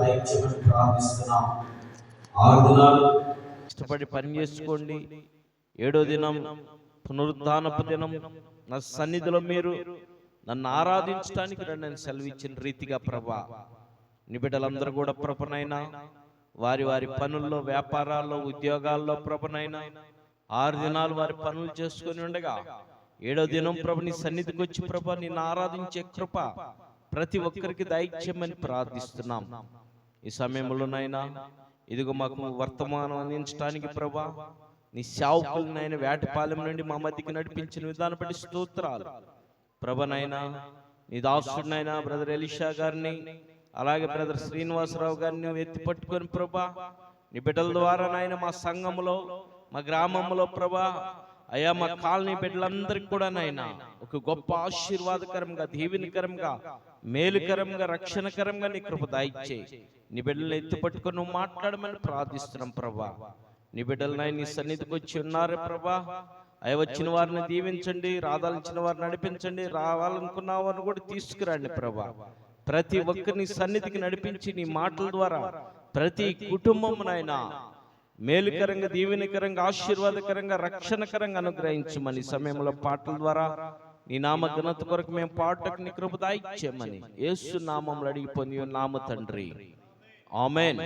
దయచేయమని ప్రార్థిస్తున్నాం. 6 దినాలు ఇష్టపడి పని చేసుకోండి. 7వ దినం పునరుద్ధానపు దినం. నా సన్నిధిలో మీరు నన్ను ఆరాధించడానికి రండి సెలవిచ్చిన రీతిగా ప్రభా, నీ బిడ్డలందరూ కూడా ప్రభునైనా వారి వారి పనుల్లో, వ్యాపారాల్లో, ఉద్యోగాల్లో ప్రభునైనా 6 దినాలు వారి పనులు చేసుకొని ఉండగా 7వ దినం ప్రభు నీ సన్నిధికి వచ్చి ప్రభా నిన్ను ఆరాధించే కృప ప్రతి ఒక్కరికి దయచేయమని ప్రార్థిస్తున్నాం. ఈ సమయంలోనైనా ఇదిగో మాకు వర్తమానం అందించడానికి ప్రభా నీ సేవకులనైనా వేటపాలెం నుండి మా మధ్యకి నడిపించిన విధానం బట్టి స్తోత్రాలు. ప్రభనైనా నీ దాసుడినైనా బ్రదర్ ఎలీషా గారిని, అలాగే బ్రదర్ శ్రీనివాసరావు గారిని ఎత్తి పట్టుకొని ప్రభా నీ బిడ్డల ద్వారా నాయన మా సంఘంలో, మా గ్రామంలో ప్రభా అయ్యా మా కాలనీ బిడ్డలందరికీ కూడా నాయనా ఒక గొప్ప ఆశీర్వాదకరంగా, దీవెనకరంగా, మేలుకరంగా, రక్షణకరంగా నీ కృప దయచేయి. నీ బిడ్డలను ఎత్తి పట్టుకొని నువ్వు మాట్లాడమని ప్రార్థిస్తున్నాం ప్రభా. నీ బిడ్డలనై నీ సన్నిధికి వచ్చి ఉన్నారు ప్రభా. అయ్యా వచ్చిన వారిని దీవించండి, రాదాల్చిన వారిని నడిపించండి, రావాలనుకున్న వారిని కూడా తీసుకురండి ప్రభా. ప్రతి ఒక్కరిని సన్నిధికి నడిపించి నీ మాటల ద్వారా ప్రతి కుటుంబమునైనా మేలుకరంగా, దీవెనకరంగా, ఆశీర్వాదకరంగా, రక్షణకరంగా అనుగ్రహించమని సమయంలో పాటల ద్వారా నీ నామ ఘనత కొరకు మేము పాటకు నీ కృప దయచేయమని యేసు నామములో అడిగి పొంది నామ తండ్రి, ఆమేన్.